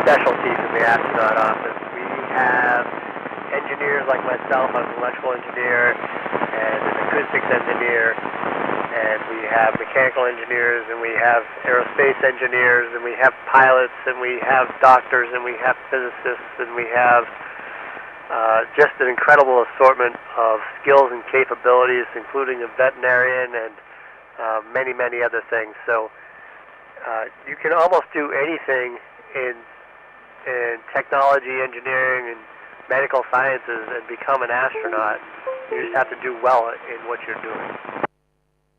specialties in the astronaut office. We have engineers like myself. I'm an electrical engineer and an acoustics engineer, and we have mechanical engineers, and we have aerospace engineers, and we have pilots, and we have doctors, and we have physicists, and we have just an incredible assortment of skills and capabilities, including a veterinarian and many, many other things. So you can almost do anything in technology, engineering, and medical sciences and become an astronaut. You just have to do well in what you're doing.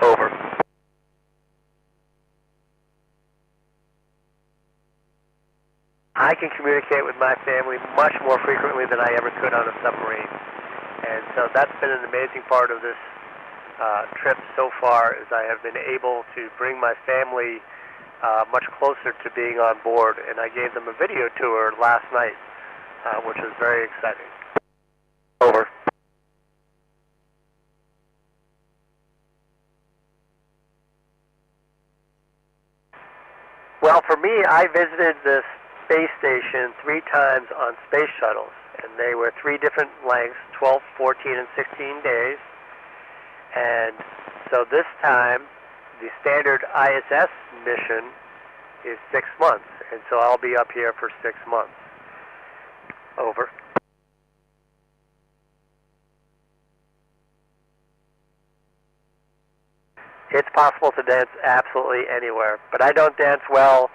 Over. I can communicate with my family much more frequently than I ever could on a submarine. And so that's been an amazing part of this trip so far, is I have been able to bring my family much closer to being on board. And I gave them a video tour last night, which was very exciting. Over. Well, for me, I visited this space station 3 times on space shuttles, and they were 3 different lengths, 12, 14, and 16 days. And so this time, the standard ISS mission is 6 months, and so I'll be up here for 6 months. Over. It's possible to dance absolutely anywhere, but I don't dance well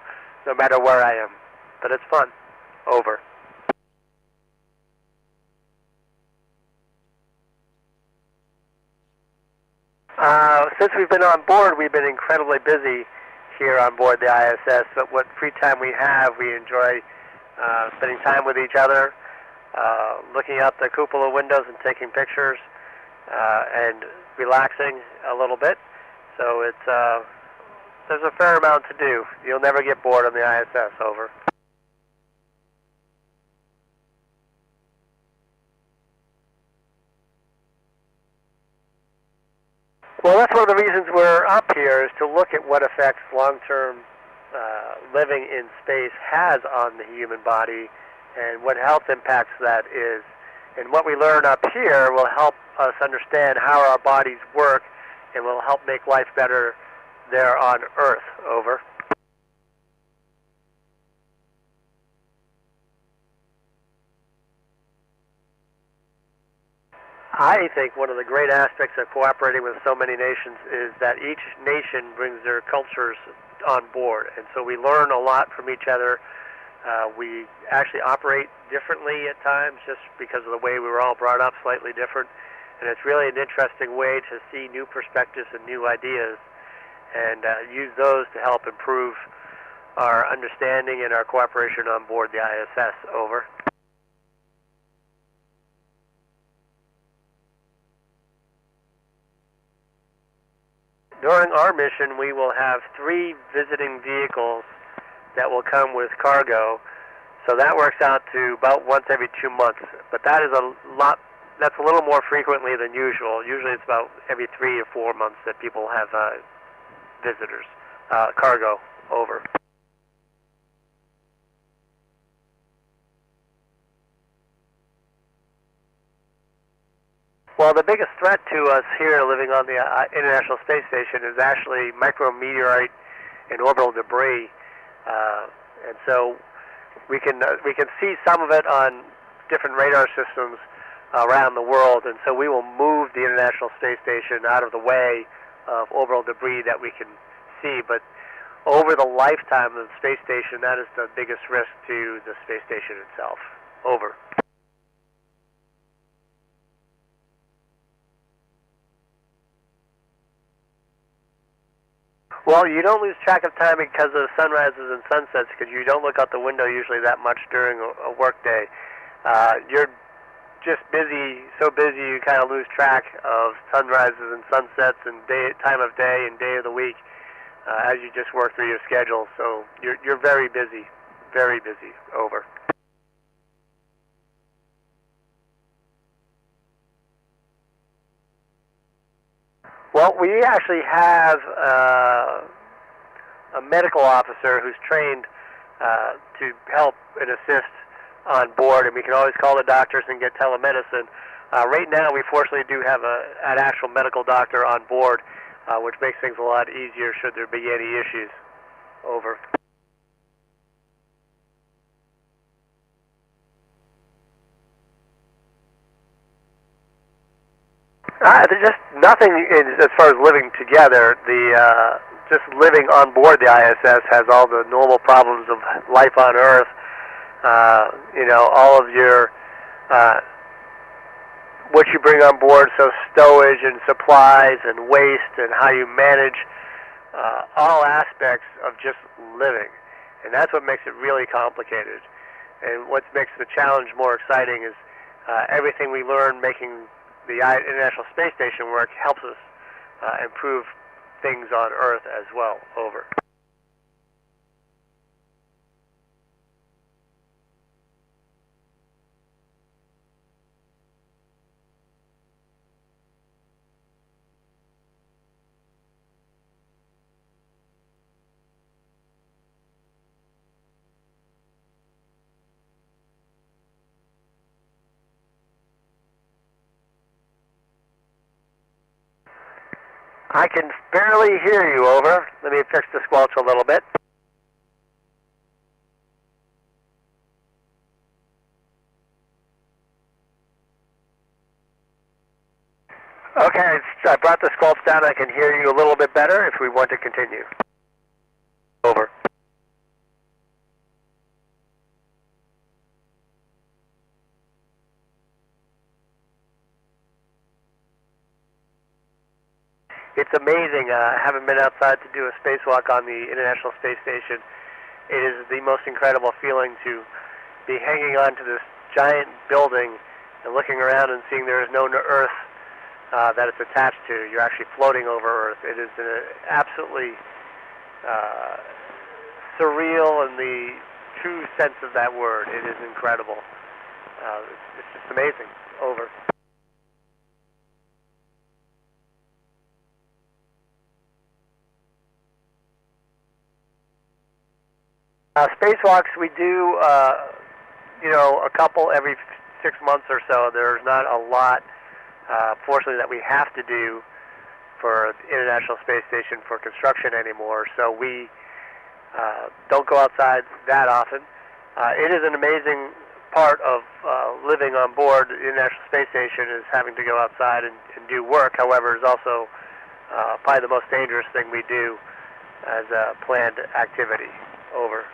no matter where I am. But it's fun. Over. Since we've been on board, we've been incredibly busy here on board the ISS, but what free time we have, we enjoy spending time with each other, looking out the cupola windows and taking pictures, and relaxing a little bit. So there's a fair amount to do. You'll never get bored on the ISS. Over. Well, that's one of the reasons we're up here, is to look at what effects long-term living in space has on the human body and what health impacts that is. And what we learn up here will help us understand how our bodies work and will help make life better there on Earth. Over. I think one of the great aspects of cooperating with so many nations is that each nation brings their cultures on board, and so we learn a lot from each other. We actually operate differently at times just because of the way we were all brought up, slightly different, and it's really an interesting way to see new perspectives and new ideas, and use those to help improve our understanding and our cooperation on board the ISS. Over. During our mission, we will have 3 visiting vehicles that will come with cargo, so that works out to about once every 2 months. But that is that's a little more frequently than usual. Usually it's about every 3 or 4 months that people have visitors, cargo. Over. Well, the biggest threat to us here living on the International Space Station is actually micrometeorite and orbital debris, and so we can see some of it on different radar systems around the world, and so we will move the International Space Station out of the way of orbital debris that we can see. But over the lifetime of the space station, that is the biggest risk to the space station itself. Over. Well, you don't lose track of time because of sunrises and sunsets, because you don't look out the window usually that much during a work day. You're just busy, so busy you kind of lose track of sunrises and sunsets and time of day and day of the week as you just work through your schedule. So you're very busy, very busy. Over. Well, we actually have a medical officer who's trained to help and assist on board, and we can always call the doctors and get telemedicine. Right now, we fortunately do have an actual medical doctor on board, which makes things a lot easier should there be any issues. Over. There's just nothing as far as living together. Just living on board the ISS has all the normal problems of life on Earth. All of your what you bring on board, so stowage and supplies and waste and how you manage all aspects of just living. And that's what makes it really complicated. And what makes the challenge more exciting is everything we learn making the International Space Station work helps us improve things on Earth as well. Over. I can barely hear you, over. Let me fix the squelch a little bit. Okay, I brought the squelch down. I can hear you a little bit better if we want to continue. Over. It's amazing. I haven't been outside to do a spacewalk on the International Space Station. It is the most incredible feeling to be hanging on to this giant building and looking around and seeing there is no Earth that it's attached to. You're actually floating over Earth. It is absolutely surreal in the true sense of that word. It is incredible. It's just amazing. Over. Spacewalks, we do, a couple every 6 months or so. There's not a lot, fortunately, that we have to do for the International Space Station for construction anymore, so we don't go outside that often. It is an amazing part of living on board the International Space Station is having to go outside and do work. However, it's also probably the most dangerous thing we do as a planned activity. Over.